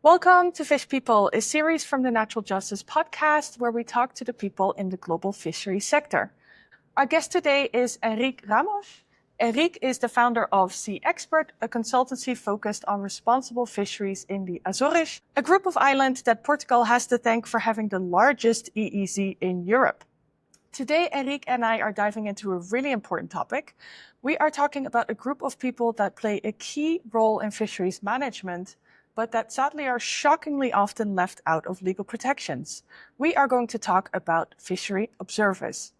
Welcome to Fish People, a series from the Natural Justice Podcast where we talk to the people in the global fishery sector. Our guest today is Henrique Ramos. Henrique is the founder of Sea Expert, a consultancy focused on responsible fisheries in the Azores, a group of islands that Portugal has to thank for having the largest EEZ in Europe. Today, Henrique and I are diving into a really important topic. We are talking about a group of people that play a key role in fisheries management, but that sadly are shockingly often left out of legal protections. We are going to talk about fishery observers.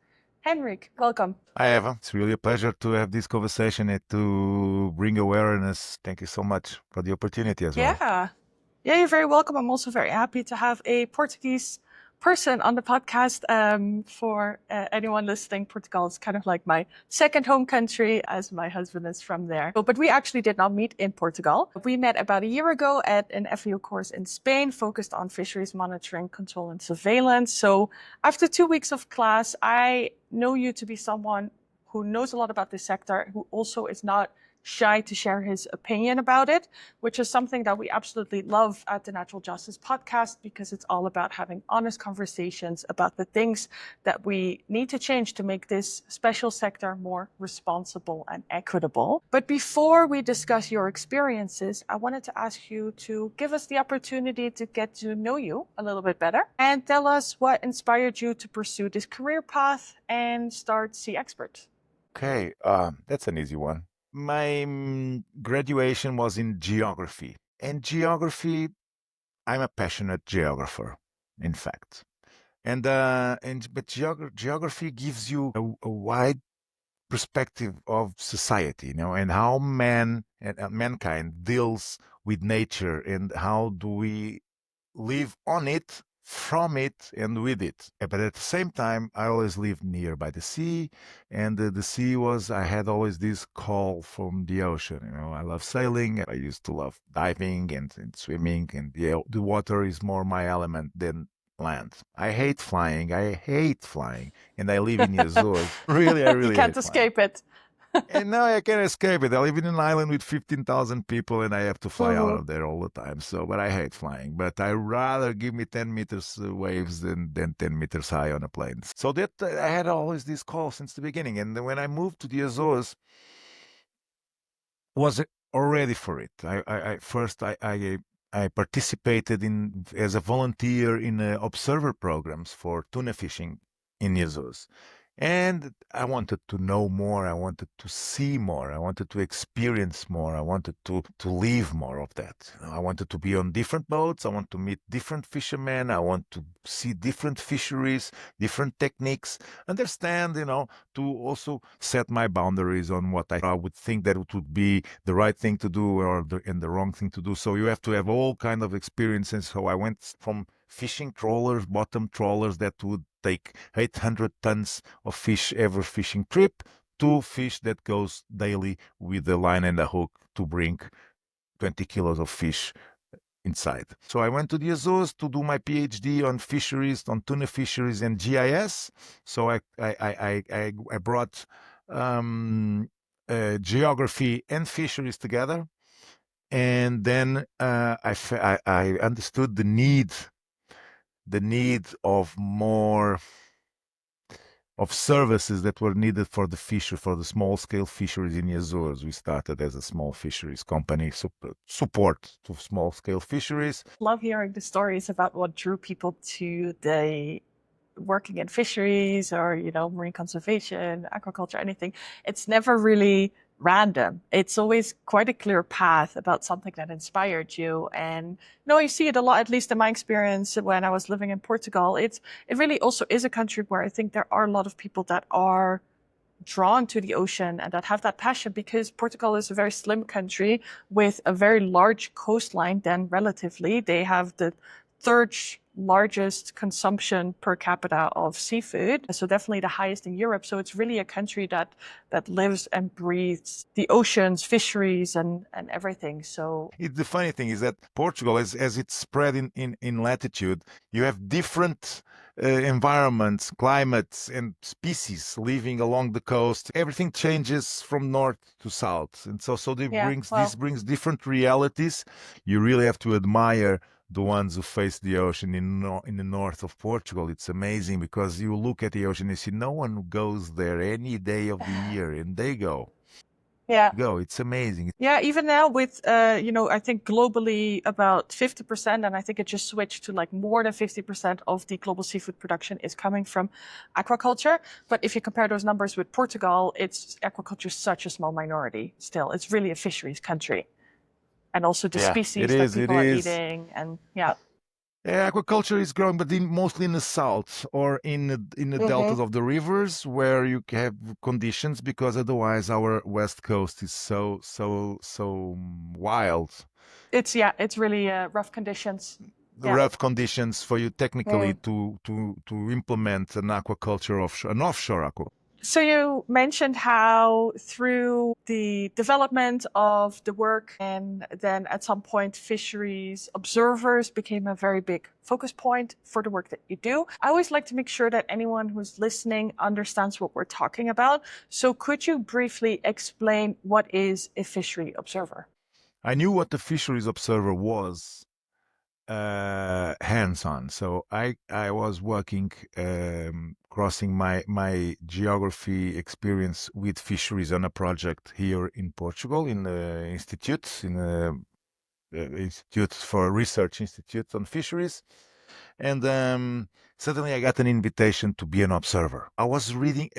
Henrique, welcome. Hi, Eva. It's really a pleasure to have this conversation and to bring awareness. Thank you so much for the opportunity as well. Yeah, you're very welcome. I'm also very happy to have a Portuguese person on the podcast. For anyone listening, Portugal is kind of like my second home country as my husband is from there. But we actually did not meet in Portugal. We met about a year ago at an FEO course in Spain focused on fisheries monitoring, control and surveillance. So after 2 weeks of class, I know you to be someone who knows a lot about this sector, who also is not shy to share his opinion about it, which is something that we absolutely love at the Natural Justice Podcast because it's all about having honest conversations about the things that we need to change to make this special sector more responsible and equitable. But before we discuss your experiences, I wanted to ask you to give us the opportunity to get to know you a little bit better and tell us what inspired you to pursue this career path and start Sea Expert. Okay, that's an easy one. My graduation was in geography. And geography, I'm a passionate geographer, in fact. But geography gives you a wide perspective of society, and how mankind deals with nature and how do we live on it, from it, and with it. But at the same time, I always lived near by the sea, and the sea I had always this call from the ocean. I love sailing. I used to love diving and swimming, and the water is more my element than land. I hate flying. And I live in the Azores. Really, I You really can't hate flying. escape it. And now I can't escape it. I live in an island with 15,000 people and I have to fly out of there all the time. But I hate flying. But I rather give me 10 meters waves than 10 meters high on a plane. So that I had always this call since the beginning. And then when I moved to the Azores, was already for it. I participated as a volunteer in observer programs for tuna fishing in the Azores. And I wanted to know more. I wanted to see more. I wanted to experience more. I wanted to live more of that. I wanted to be on different boats. I want to meet different fishermen. I want to see different fisheries, different techniques, understand, to also set my boundaries on what I would think that it would be the right thing to do and the wrong thing to do. So you have to have all kind of experiences. So I went from fishing trawlers, bottom trawlers that would take 800 tons of fish every fishing trip to fish that goes daily with a line and a hook to bring 20 kilos of fish inside. So I went to the Azores to do my PhD on fisheries, on tuna fisheries and GIS. So I brought geography and fisheries together. And then I understood the need of more of services that were needed for the small scale fisheries in the Azores. We started as a small fisheries company, support to small scale fisheries. Love hearing the stories about what drew people to the working in fisheries or, marine conservation, aquaculture, anything. It's never really random. It's always quite a clear path about something that inspired you. And you see it a lot, at least in my experience when I was living in Portugal. It really also is a country where I think there are a lot of people that are drawn to the ocean and that have that passion, because Portugal is a very slim country with a very large coastline. Then relatively, they have the third largest consumption per capita of seafood. So definitely the highest in Europe. So it's really a country that lives and breathes the oceans, fisheries and everything. So the funny thing is that Portugal, as it's spread in latitude, you have different environments, climates, and species living along the coast. Everything changes from north to south, and so this brings different realities. You really have to admire the ones who face the ocean in the north of Portugal. It's amazing because you look at the ocean, you see no one goes there any day of the year, and they go. Yeah. It's amazing. Yeah, even now with, I think globally about 50%, and I think it just switched to like more than 50% of the global seafood production is coming from aquaculture. But if you compare those numbers with Portugal, it's aquaculture is such a small minority still. It's really a fisheries country. And also the Yeah, it species that is. It people are is. eating. And yeah. Aquaculture is growing, but mostly in the south or in the deltas of the rivers where you have conditions, because otherwise our west coast is so wild. It's really rough conditions. The Yeah. rough conditions for you technically to implement an aquaculture an offshore aqua. So you mentioned how through the development of the work and then at some point fisheries observers became a very big focus point for the work that you do. I always like to make sure that anyone who's listening understands what we're talking about. So could you briefly explain what is a fishery observer? I knew what the fisheries observer was hands-on. So I was working, crossing my geography experience with fisheries on a project here in Portugal in the institute, in the Institute for Research Institute on Fisheries. And suddenly I got an invitation to be an observer. I was reading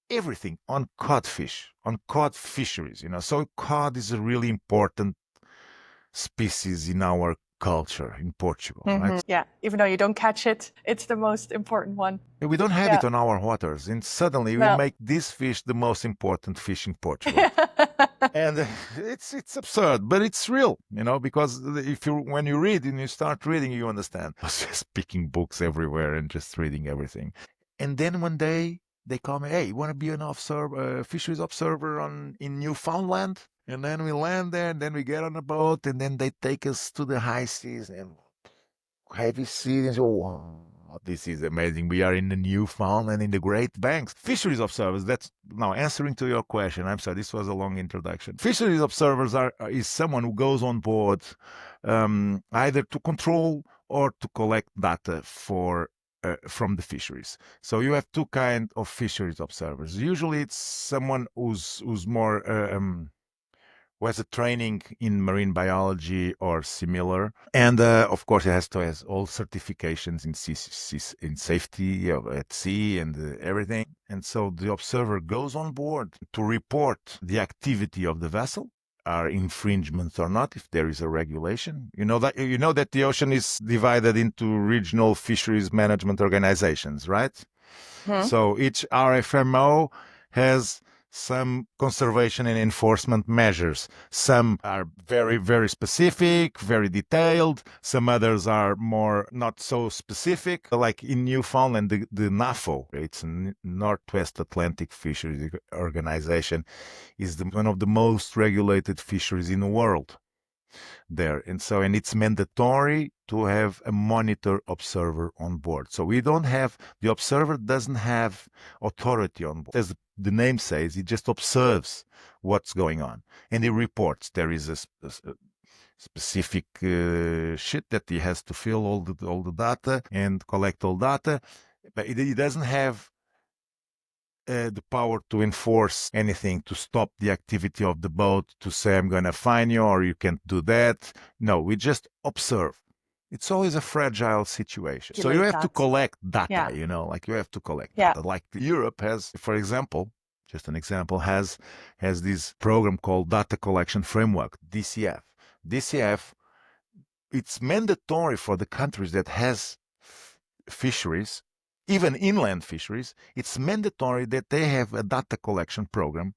everything on codfish, on cod fisheries, So cod is a really important species in our culture in Portugal, right? Yeah, even though you don't catch it, it's the most important one. We don't have Yeah. it on our waters, and suddenly we No. make this fish the most important fish in Portugal. And it's absurd, but it's real, because when you read and you start reading, you understand. I was just picking books everywhere and just reading everything. And then one day they call me, "Hey, you want to be an fisheries observer in Newfoundland?" And then we land there, and then we get on a boat, and then they take us to the high seas and heavy seas. And so, wow, this is amazing. We are in the Newfoundland, in the Great Banks. Fisheries observers, that's now answering to your question. I'm sorry, this was a long introduction. Fisheries observers is someone who goes on board either to control or to collect data from the fisheries. So you have two kind of fisheries observers. Usually it's someone who's more who has a training in marine biology or similar, and of course it has to have all certifications in safety at sea and everything. And so the observer goes on board to report the activity of the vessel, are infringements or not, if there is a regulation. You know that the ocean is divided into regional fisheries management organizations, right? So each RFMO has some conservation and enforcement measures. Some are very, very specific, very detailed. Some others are more not so specific. Like in Newfoundland, the NAFO, it's a Northwest Atlantic Fisheries Organization, is one of the most regulated fisheries in the world there. And it's mandatory to have a monitor observer on board. So the observer doesn't have authority on board. As the name says, he just observes what's going on and he reports. There is a specific shit that he has to fill all the data and collect all data, but he doesn't have the power to enforce anything, to stop the activity of the boat, to say, "I'm going to fine you," or "You can't do that." No, we just observe. It's always a fragile situation. So you have to collect data, like you have to collect data. Like Europe has, for example, just an example, has this program called Data Collection Framework, DCF. DCF, it's mandatory for the countries that has fisheries, even inland fisheries. It's mandatory that they have a data collection program,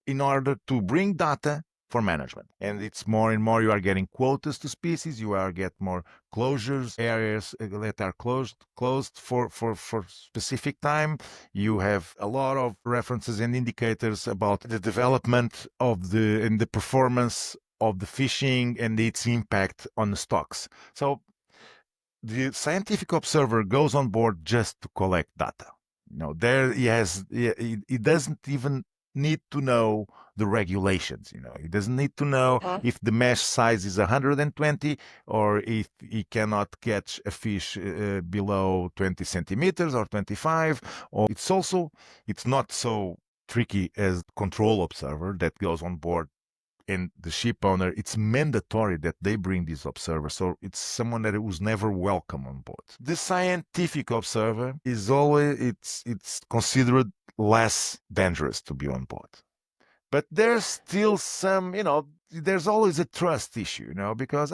in order to bring data for management. And it's more and more you are getting quotas to species, you are get more closures, areas that are closed for specific time. You have a lot of references and indicators about the development of the performance of the fishing and its impact on the stocks. So the scientific observer goes on board just to collect data. There he doesn't even need to know the regulations. He doesn't need to know if the mesh size is 120 or if he cannot catch a fish below 20 centimeters or 25. Or it's not so tricky as control observer that goes on board, and the ship owner, it's mandatory that they bring this observer. So it's someone that was never welcome on board. The scientific observer is always, it's considered less dangerous to be on board. But there's still some, there's always a trust issue, because,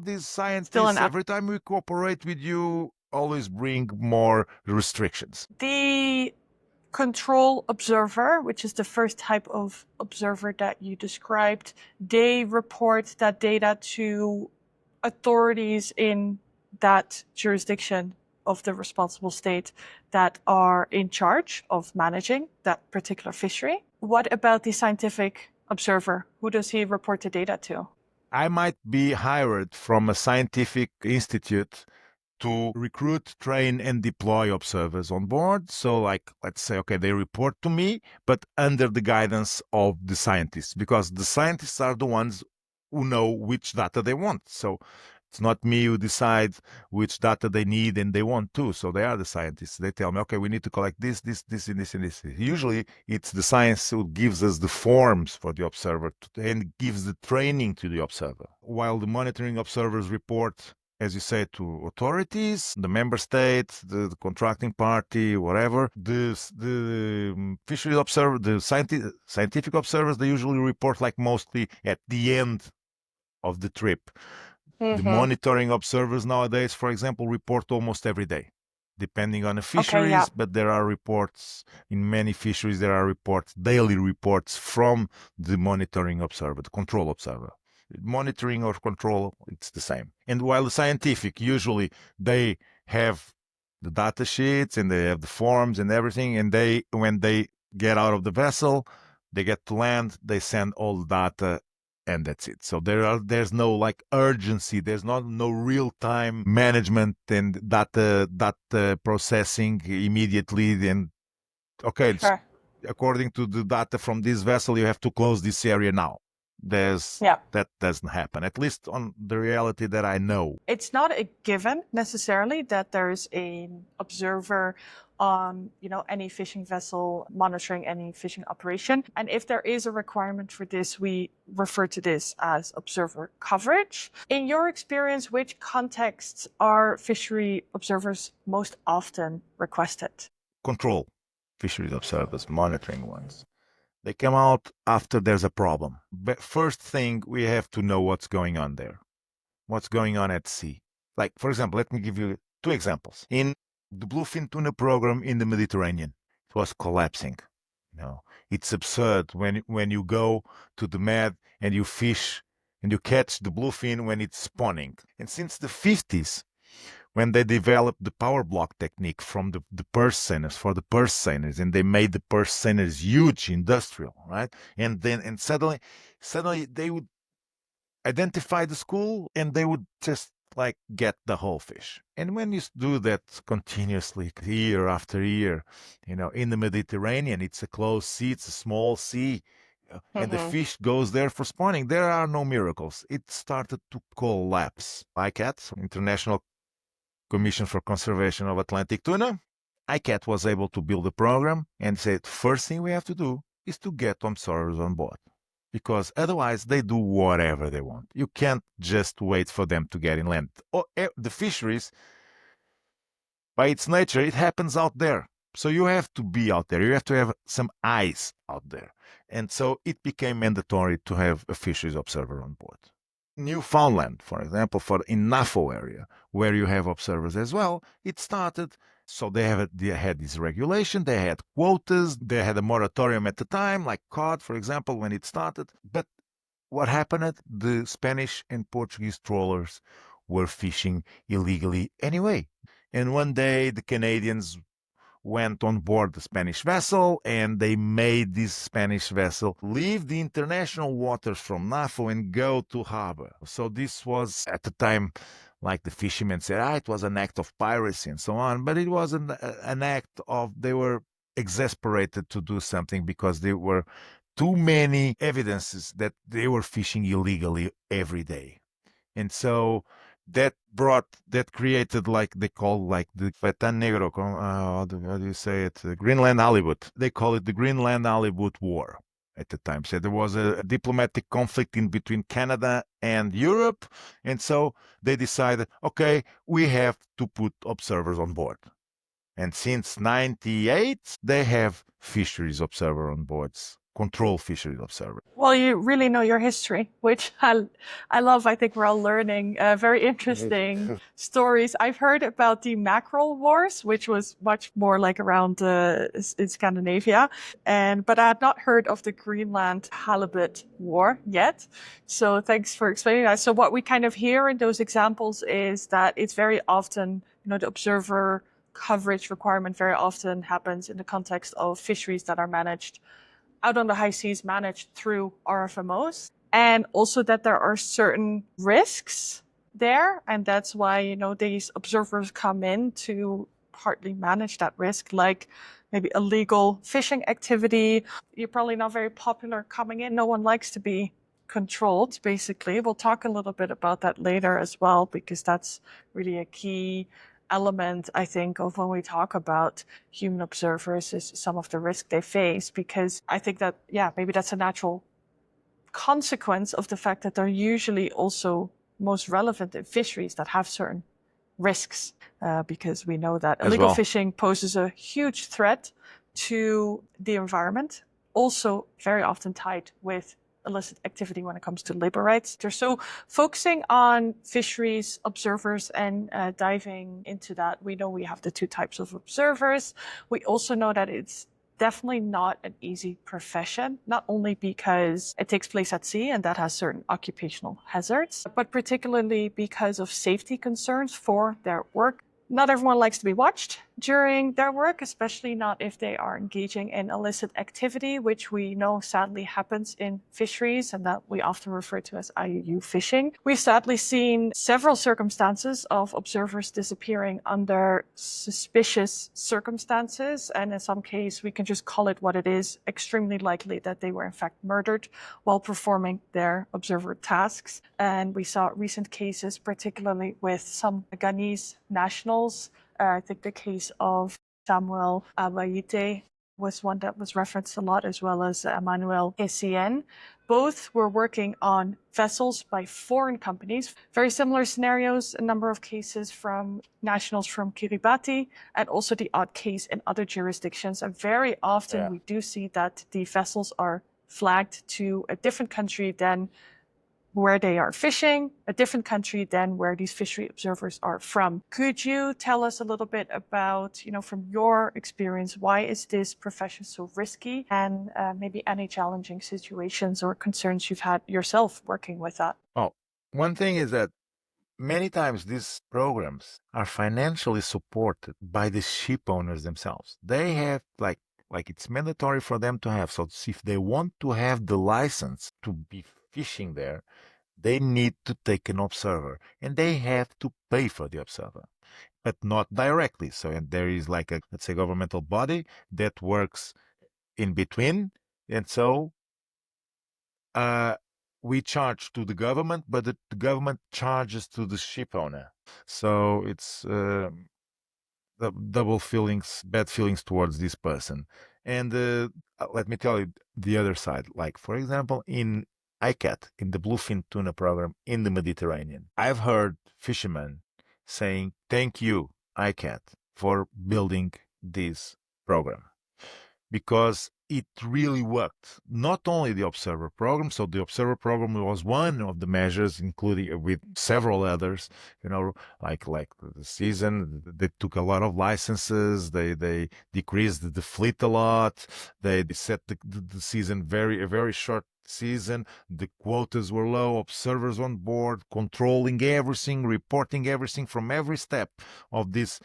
these scientists, every time we cooperate with you, always bring more restrictions. The control observer, which is the first type of observer that you described, they report that data to authorities in that jurisdiction of the responsible state that are in charge of managing that particular fishery. What about the scientific observer? Who does he report the data to? I might be hired from a scientific institute to recruit, train, and deploy observers on board. So, let's say, okay, they report to me, but under the guidance of the scientists, because the scientists are the ones who know which data they want. So it's not me who decides which data they need and they want to. So they are the scientists. They tell me, okay, we need to collect this, and this. Usually it's the science who gives us the forms for the observer and gives the training to the observer. While the monitoring observers report, as you say, to authorities, the member state, the contracting party, whatever. The fisheries observer, the scientific observers, they usually report mostly at the end of the trip. The monitoring observers nowadays, for example, report almost every day, depending on the fisheries. Okay, but there are reports in many fisheries. There are daily reports from the monitoring observer, the control observer. Monitoring or control, it's the same. And while the scientific, usually they have the data sheets and they have the forms and everything, and when they get out of the vessel, they get to land, they send all the data, and that's it. So there's no urgency. There's no real time management and data processing immediately. Then, okay, sure. According to the data from this vessel, you have to close this area now. That doesn't happen, at least on the reality that I know. It's not a given necessarily that there's an observer on any fishing vessel monitoring any fishing operation. And if there is a requirement for this, we refer to this as observer coverage. In your experience, which contexts are fishery observers most often requested? Control fisheries observers, monitoring ones. They come out after there's a problem. But first thing, we have to know what's going on there. What's going on at sea. For example, let me give you 2 examples. In the bluefin tuna program in the Mediterranean, it was collapsing. It's absurd when you go to the Med and you fish and you catch the bluefin when it's spawning. And since the 50s, when they developed the power block technique from the purse seiners for the purse seiners, and they made the purse seiners huge, industrial, right? And suddenly they would identify the school and they would just get the whole fish. And when you do that continuously, year after year, in the Mediterranean, it's a closed sea, it's a small sea, and the fish goes there for spawning. There are no miracles. It started to collapse. ICAT, International Commission for Conservation of Atlantic Tuna, ICAT was able to build a program and said, first thing we have to do is to get observers on board, because otherwise they do whatever they want. You can't just wait for them to get inland. The fisheries, by its nature, it happens out there. So you have to be out there. You have to have some eyes out there. And so it became mandatory to have a fisheries observer on board. Newfoundland, for example, in NAFO area, where you have observers as well, it started. So they had this regulation, they had quotas, they had a moratorium at the time, like cod, for example, when it started. But what happened? The Spanish and Portuguese trawlers were fishing illegally anyway. And one day the Canadians went on board the Spanish vessel, and they made this Spanish vessel leave the international waters from NAFO and go to harbor. So this was, at the time, like the fishermen said, it was an act of piracy and so on, but it wasn't an act of, they were exasperated to do something because there were too many evidences that they were fishing illegally every day. And so that created, like they call, like the Fetan Negro, how do you say it? The Greenland Halibut. They call it the Greenland Halibut War at the time. So there was a diplomatic conflict in between Canada and Europe. And so they decided, okay, we have to put observers on board. And since 98, they have fisheries observer on boards, control fisheries observer. Well, you really know your history, which I love. I think we're all learning very interesting stories. I've heard about the mackerel wars, which was much more like around in Scandinavia, but I had not heard of the Greenland halibut war yet. So thanks for explaining that. So what we kind of hear in those examples is that it's very often, the observer coverage requirement very often happens in the context of fisheries that are managed out on the high seas, managed through RFMOs, and also that there are certain risks there. And that's why, these observers come in to partly manage that risk, like maybe illegal fishing activity. You're probably not very popular coming in. No one likes to be controlled, basically. We'll talk a little bit about that later as well, because that's really a key element, I think, of when we talk about human observers is some of the risk they face, because I think that, maybe that's a natural consequence of the fact that they're usually also most relevant in fisheries that have certain risks, because we know that illegal fishing poses a huge threat to the environment, also very often tied with illicit activity when it comes to labor rights. So focusing on fisheries observers and diving into that, we know we have the two types of observers. We also know that it's definitely not an easy profession, not only because it takes place at sea and that has certain occupational hazards, but particularly because of safety concerns for their work. Not everyone likes to be watched during their work, especially not if they are engaging in illicit activity, which we know sadly happens in fisheries and that we often refer to as IUU fishing. We've sadly seen several circumstances of observers disappearing under suspicious circumstances, and in some cases we can just call it what it is, extremely likely that they were in fact murdered while performing their observer tasks. And we saw recent cases, particularly with some Ghanese nationals. I think the case of Samuel Abayite was one that was referenced a lot, as well as Emmanuel Essien. Both were working on vessels by foreign companies. Very similar scenarios, a number of cases from nationals from Kiribati, and also the odd case in other jurisdictions. And very often we do see that the vessels are flagged to a different country than where they are fishing, a different country than where these fishery observers are from. Could you tell us a little bit about, from your experience, why is this profession so risky, and maybe any challenging situations or concerns you've had yourself working with that? Oh, one thing is that many times these programs are financially supported by the ship owners themselves. They have like it's mandatory for them to have. So if they want to have the license to be fishing there, they need to take an observer and they have to pay for the observer, but not directly. So and there is like a, let's say, governmental body that works in between. And so we charge to the government, but the government charges to the ship owner. So it's the double feelings, bad feelings towards this person. And let me tell you the other side. Like, for example, in ICAT, in the bluefin tuna program in the Mediterranean, I've heard fishermen saying, thank you, ICAT, for building this program, because it really worked. Not only the Observer program, so the Observer program was one of the measures, including with several others, like the season, they took a lot of licenses, they decreased the fleet a lot, they set the season a very short season, the quotas were low, observers on board, controlling everything, reporting everything from every step of the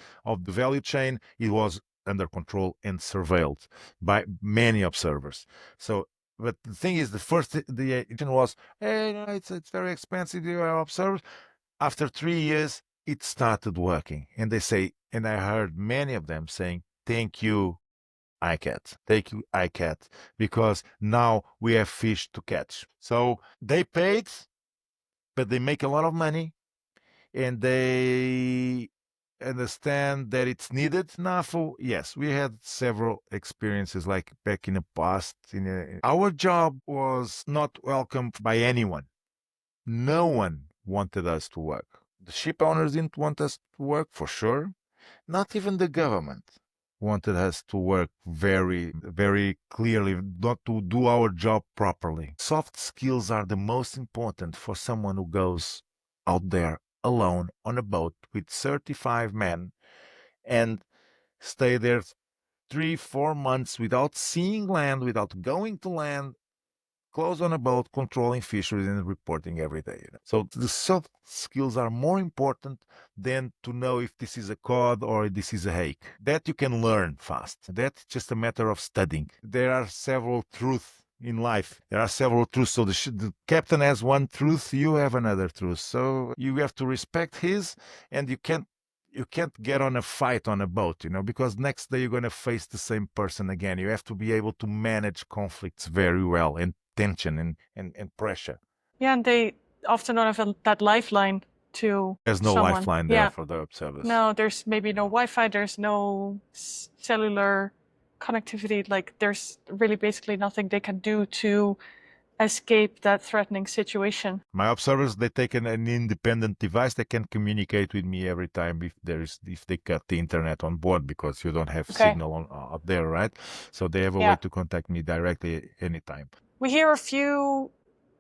value chain. It was under control and surveilled by many observers. So, but the thing is, the agent was, hey, no, it's very expensive. You are observers. After 3 years, it started working, and they say, and I heard many of them saying, "Thank you, ICAT. Take ICAT because now we have fish to catch. So they paid, but they make a lot of money and they understand that it's needed. NAFO, yes, we had several experiences like back in the past. Our job was not welcomed by anyone. No one wanted us to work. The ship owners didn't want us to work for sure. Not even the government wanted us to work very, very clearly, not to do our job properly. Soft skills are the most important for someone who goes out there alone on a boat with 35 men and stay there 3-4 months without seeing land, without going to land, close on a boat, controlling fisheries and reporting every day. So the soft skills are more important than to know if this is a cod or this is a hake. That you can learn fast. That's just a matter of studying. There are several truths in life. There are several truths. So the captain has one truth, you have another truth. So you have to respect his, and you can't get on a fight on a boat, because next day you're going to face the same person again. You have to be able to manage conflicts very well and tension and pressure. Yeah, and they often don't have that lifeline to There's no someone. lifeline there for the observers. No, there's maybe no Wi-Fi, there's no cellular connectivity. Like there's really basically nothing they can do to escape that threatening situation. My observers, they take an independent device. They can communicate with me every time if they cut the internet on board, because you don't have signal out there, right? So they have a way to contact me directly anytime. We hear a few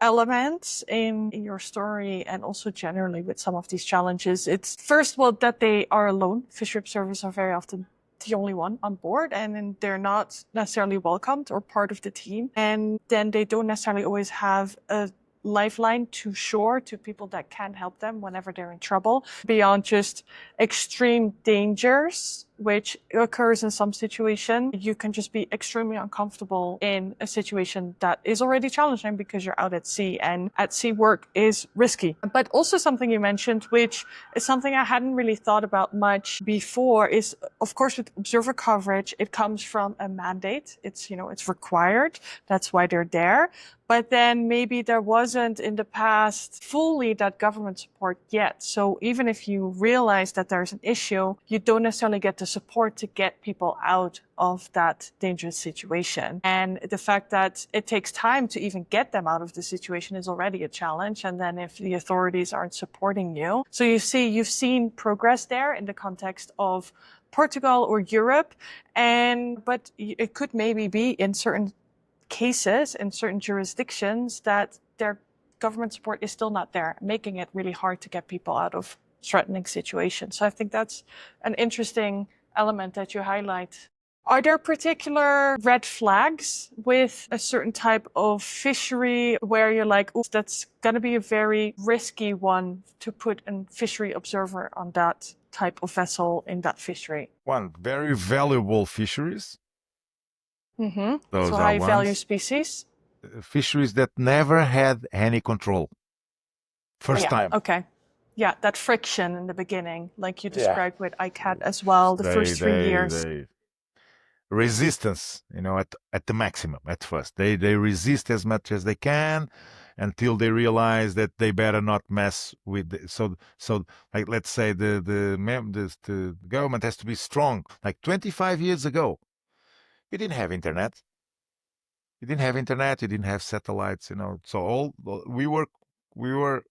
elements in your story and also generally with some of these challenges. It's first of all that they are alone. Fishery observers are very often the only one on board, and then they're not necessarily welcomed or part of the team. And then they don't necessarily always have a lifeline to shore, to people that can help them whenever they're in trouble, beyond just extreme dangers, which occurs in some situation. You can just be extremely uncomfortable in a situation that is already challenging because you're out at sea, and at sea work is risky. But also something you mentioned, which is something I hadn't really thought about much before, is of course with observer coverage, it comes from a mandate. It's required. That's why they're there. But then maybe there wasn't in the past fully that government support yet. So even if you realize that there's an issue, you don't necessarily get the support to get people out of that dangerous situation. And the fact that it takes time to even get them out of the situation is already a challenge. And then if the authorities aren't supporting you. So you've seen progress there in the context of Portugal or Europe. But it could maybe be in certain cases in certain jurisdictions that their government support is still not there, making it really hard to get people out of threatening situations. So I think that's an interesting element that you highlight. Are there particular red flags with a certain type of fishery where you're like, oh, that's going to be a very risky one to put a fishery observer on that type of vessel in that fishery? One, very valuable fisheries. Mm-hmm. So high value species. Fisheries that never had any control. First time. Okay. Yeah, that friction in the beginning, like you described with ICAT as well, the first 3 years. Resistance, at the maximum at first. They resist as much as they can until they realize that they better not mess with so like, let's say the government has to be strong. Like 25 years ago, you didn't have internet. You didn't have satellites, so we were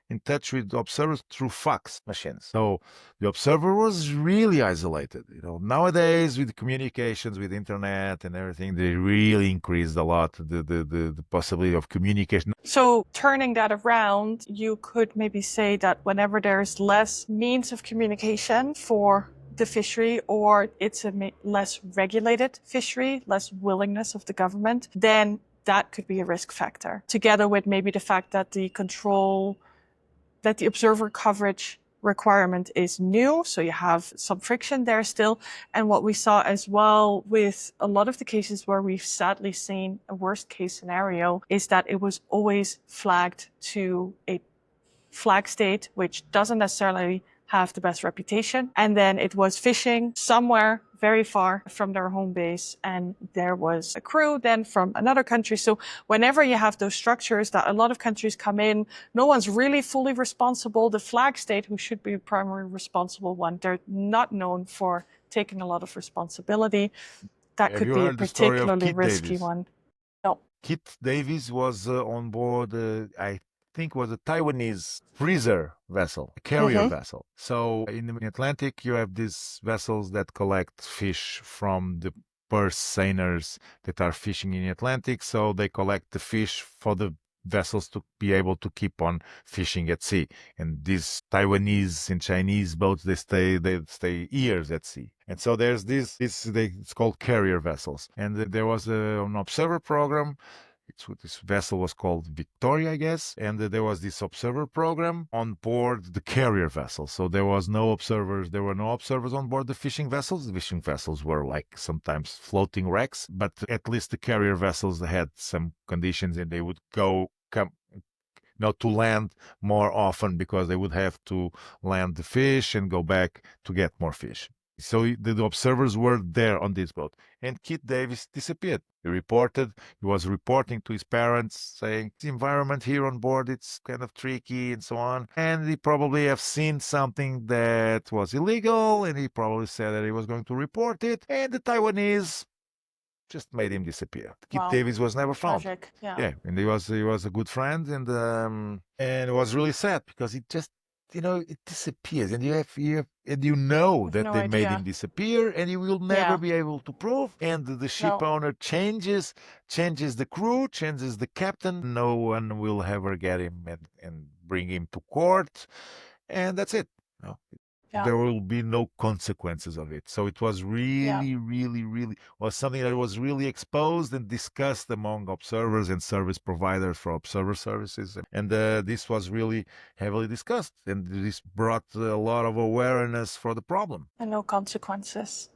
in touch with the observers through fax machines. So the observer was really isolated. Nowadays with communications, with internet and everything, they really increased a lot the possibility of communication. So turning that around, you could maybe say that whenever there's less means of communication for the fishery, or it's a less regulated fishery, less willingness of the government, then that could be a risk factor. Together with maybe the fact that the observer coverage requirement is new, so you have some friction there still. And what we saw as well with a lot of the cases where we've sadly seen a worst case scenario is that it was always flagged to a flag state, which doesn't necessarily have the best reputation. And then it was fishing somewhere very far from their home base, and there was a crew then from another country. So whenever you have those structures that a lot of countries come in, no one's really fully responsible. The flag state, who should be the primary responsible one, they're not known for taking a lot of responsibility. That Have could you be a heard the story of particularly Kit risky Davis? one. No. Kit Davis was on board, I think was a Taiwanese freezer vessel, a carrier vessel. So in the Atlantic, you have these vessels that collect fish from the purse seiners that are fishing in the Atlantic. So they collect the fish for the vessels to be able to keep on fishing at sea. And these Taiwanese and Chinese boats, they stay years at sea. And so there's it's called carrier vessels. And there was an observer program. This vessel was called Victoria, I guess, and there was this observer program on board the carrier vessel. So there was no observers. There were no observers on board the fishing vessels. The fishing vessels were like sometimes floating wrecks, but at least the carrier vessels had some conditions, and they would come to land more often because they would have to land the fish and go back to get more fish. So the observers were there on this boat, and Kit Davis disappeared. He was reporting to his parents saying the environment here on board, it's kind of tricky and so on. And he probably have seen something that was illegal, and he probably said that he was going to report it. And the Taiwanese just made him disappear. Kit Wow. Davis was never found. Tragic. Yeah. Yeah, and he was a good friend, and it was really sad because it just it disappears, and you know that No they made idea. him disappear, and you will never Yeah. be able to prove. And the ship No. owner changes the crew, changes the captain. No one will ever get him and bring him to court, and that's it. No, Yeah. there will be no consequences of it. So it was Yeah. really, really, really was something that was really exposed and discussed among observers and service providers for observer services. And this was really heavily discussed. And this brought a lot of awareness for the problem. And no consequences.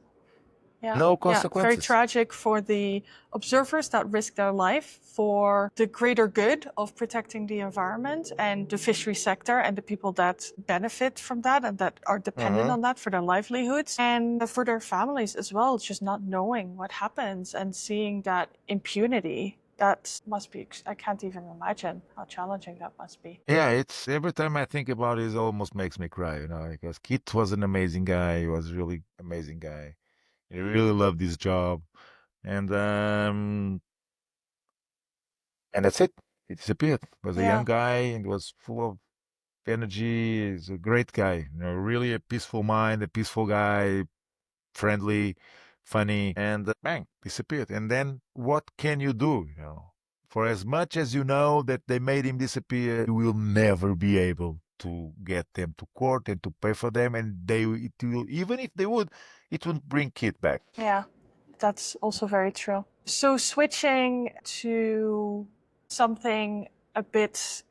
Yeah. No Yeah. consequences. Very tragic for the observers that risk their life for the greater good of protecting the environment and the fishery sector and the people that benefit from that and that are dependent on that for their livelihoods and for their families as well. Just not knowing what happens and seeing that impunity. That must be, I can't even imagine how challenging that must be. Yeah, it's every time I think about it, it almost makes me cry, because Kit was an amazing guy. He was really amazing guy. He really loved his job. And that's it. He disappeared. He was a young guy and was full of energy. He's a great guy. Really a peaceful mind, a peaceful guy, friendly, funny, and bang, disappeared. And then what can you do? For as much as you know that they made him disappear, you will never be able to get them to court and to pay for them. And it will, even if they would, it wouldn't bring Kit back. Yeah, that's also very true. So switching to something a bit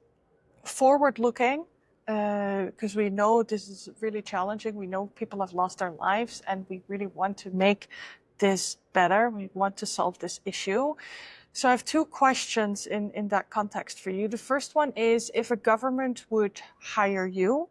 forward-looking, because we know this is really challenging. We know people have lost their lives, and we really want to make this better. We want to solve this issue. So I have two questions in that context for you. The first one is, if a government would hire you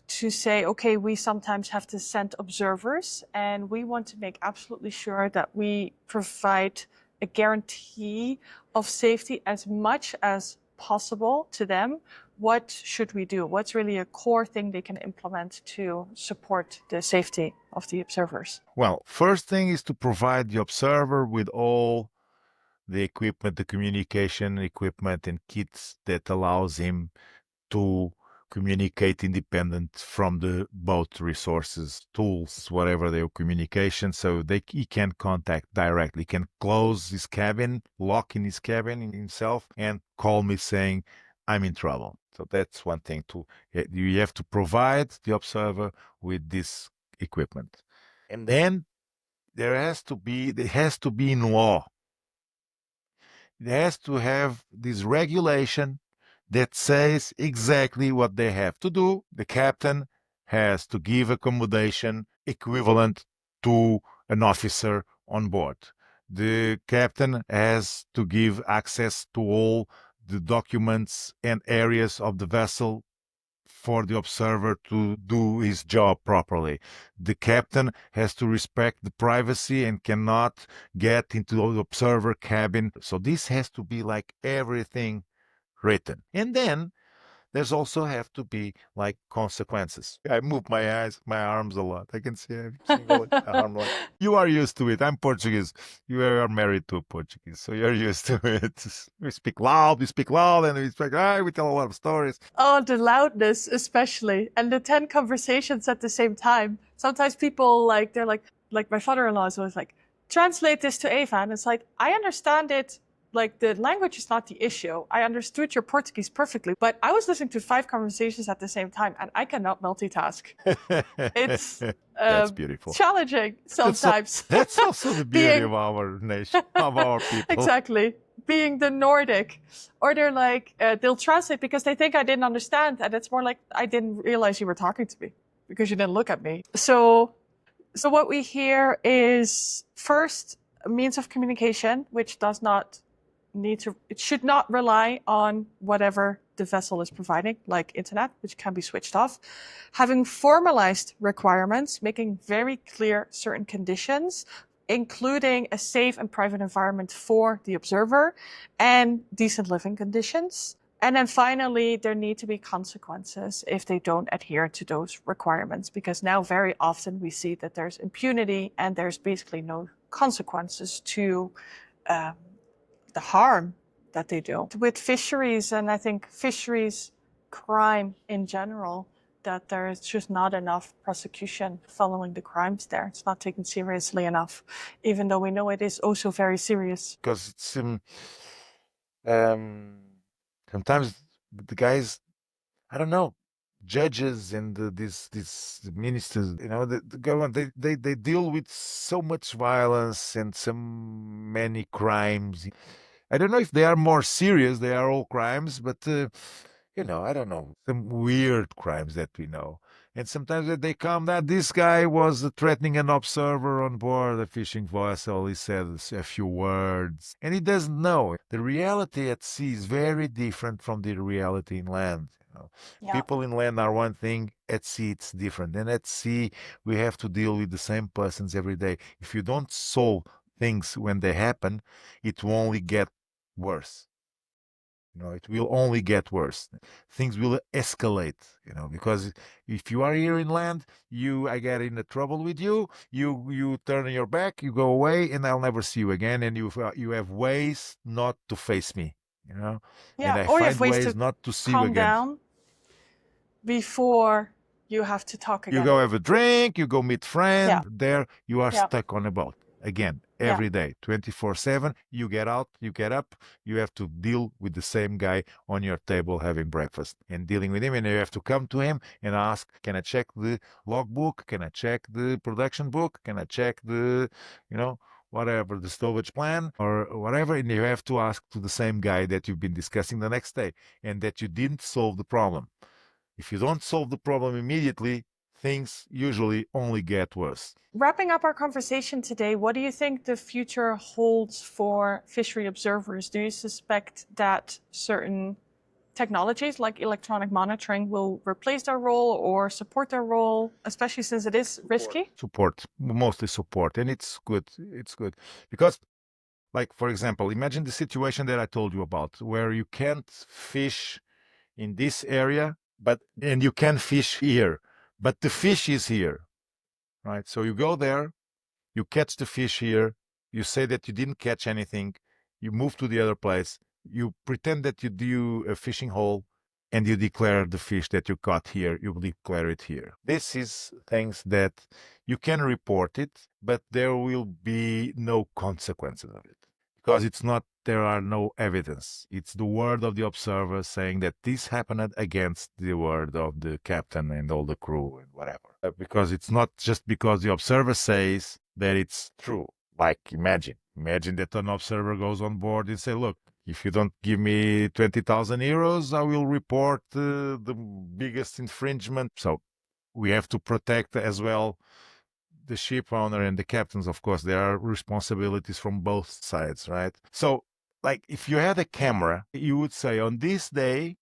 to say, okay, we sometimes have to send observers and we want to make absolutely sure that we provide a guarantee of safety as much as possible to them, what should we do? What's really a core thing they can implement to support the safety of the observers? Well, first thing is to provide the observer with all the equipment, the communication equipment and kits that allows him to communicate independent from the boat resources, tools, whatever their communication. So he can contact directly, he can close his cabin, lock in his cabin in himself, and call me saying, I'm in trouble. So that's one thing. You have to provide the observer with this equipment. And then it has to be in law. It has to have this regulation that says exactly what they have to do. The captain has to give accommodation equivalent to an officer on board. The captain has to give access to all the documents and areas of the vessel for the observer to do his job properly. The captain has to respect the privacy and cannot get into the observer cabin. So this has to be like everything written. And then there's also have to be like consequences. I move my arms a lot. I can see every single arm. Like you are used to it. I'm Portuguese. You are married to a Portuguese, so you're used to it. We speak loud, and we speak. We tell a lot of stories. Oh, the loudness, especially, and the 10 conversations at the same time. Sometimes people they're like my father-in-law is always like, translate this to Eva, and it's like, I understand it. Like, the language is not the issue. I understood your Portuguese perfectly, but I was listening to 5 conversations at the same time, and I cannot multitask. It's That's beautiful. challenging sometimes. That's also the beauty of our nation, of our people. Exactly. Being the Nordic, or they're like, they'll translate because they think I didn't understand, and it's more like, I didn't realize you were talking to me because you didn't look at me. So what we hear is, first, a means of communication, which does not it should not rely on whatever the vessel is providing, like internet, which can be switched off. Having formalized requirements, making very clear certain conditions, including a safe and private environment for the observer and decent living conditions. And then finally, there need to be consequences if they don't adhere to those requirements, because now very often we see that there's impunity and there's basically no consequences to the harm that they do. With fisheries, and I think fisheries crime in general, that there is just not enough prosecution following the crimes there. It's not taken seriously enough, even though we know it is also very serious. Because it's sometimes the guys, I don't know, judges and these ministers, the government, they deal with so much violence and so many crimes. I don't know if they are more serious. They are all crimes, but I don't know, some weird crimes that we know. And sometimes they come that this guy was threatening an observer on board a fishing vessel. He said a few words, and he doesn't know. The reality at sea is very different from the reality in land. Yeah. People in land are one thing, at sea it's different. And at sea, we have to deal with the same persons every day. If you don't solve things when they happen, it will only get worse. It will only get worse. Things will escalate, because if you are here in land, I get in trouble with you turn your back, you go away, and I'll never see you again. And you have ways not to face me, Yeah, and I or you find have ways ways to not to see you calm again. down before you have to talk again. You go have a drink, you go meet friends. Yeah. There you are Yeah. stuck on a boat again Yeah. every day, 24/7. You get out, you get up, you have to deal with the same guy on your table having breakfast and dealing with him. And you have to come to him and ask, can I check the logbook? Can I check the production book? Can I check the, whatever, the stowage plan or whatever? And you have to ask to the same guy that you've been discussing the next day and that you didn't solve the problem. If you don't solve the problem immediately, things usually only get worse. Wrapping up our conversation today, what do you think the future holds for fishery observers? Do you suspect that certain technologies like electronic monitoring will replace their role or support their role, especially since it is risky? Support, mostly support. And it's good. It's good. Because, like, for example, imagine the situation that I told you about, where you can't fish in this area, and you can fish here, but the fish is here, right? So you go there, you catch the fish here, you say that you didn't catch anything, you move to the other place, you pretend that you do a fishing hole, and you declare the fish that you caught here, you declare it here. This is things that you can report it, but there will be no consequences of it. Because there are no evidence. It's the word of the observer saying that this happened against the word of the captain and all the crew and whatever. Because it's not just because the observer says that it's true. Like, imagine that an observer goes on board and say, look, if you don't give me 20,000 euros, I will report the biggest infringement. So we have to protect as well the ship owner and the captains. Of course, there are responsibilities from both sides, right? So, like, if you had a camera, you would say, on this day,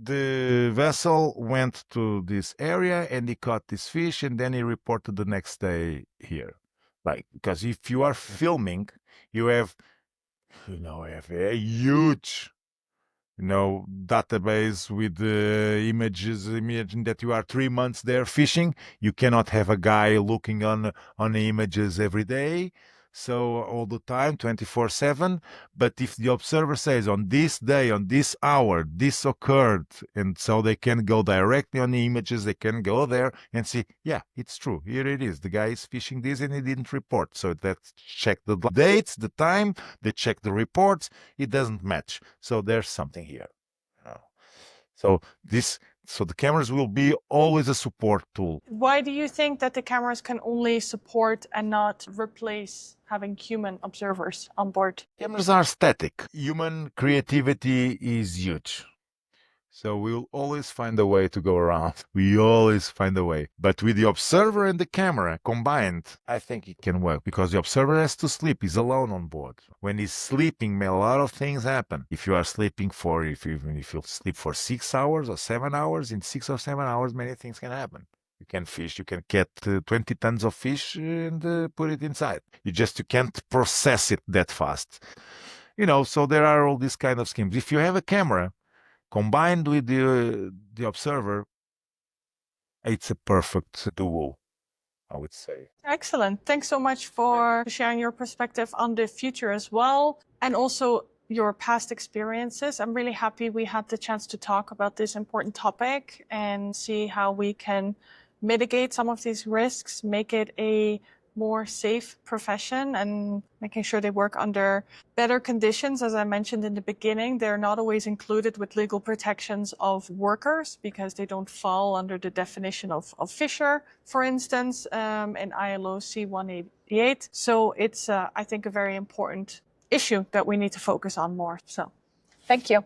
the vessel went to this area and he caught this fish, and then he reported the next day here. Like, because if you are filming, you have a huge database with images. Imagine that you are 3 months there fishing. You cannot have a guy looking on the images every day, so all the time, 24/7. But if the observer says on this day, on this hour, this occurred, and so they can go directly on the images, they can go there and see, yeah, it's true, here it is, the guy is fishing this and he didn't report. So let's check the dates, the time, they check the reports, it doesn't match, so there's something here. So the cameras will be always a support tool. Why do you think that the cameras can only support and not replace having human observers on board? Cameras are static. Human creativity is huge. So we'll always find a way to go around. We always find a way. But with the observer and the camera combined, I think it can work, because the observer has to sleep. He's alone on board. When he's sleeping, a lot of things happen. If you are sleeping if you sleep for 6 hours or 7 hours, in 6 or 7 hours, many things can happen. You can fish, you can get 20 tons of fish and put it inside. You can't process it that fast. So there are all these kind of schemes. If you have a camera, combined with the observer, it's a perfect duo, I would say. Excellent. Thanks so much for sharing your perspective on the future as well, and also your past experiences. I'm really happy we had the chance to talk about this important topic and see how we can mitigate some of these risks, make it a more safe profession, and making sure they work under better conditions. As I mentioned in the beginning, they're not always included with legal protections of workers because they don't fall under the definition of fisher, for instance, in ILO C-188. So it's, I think, a very important issue that we need to focus on more. So thank you.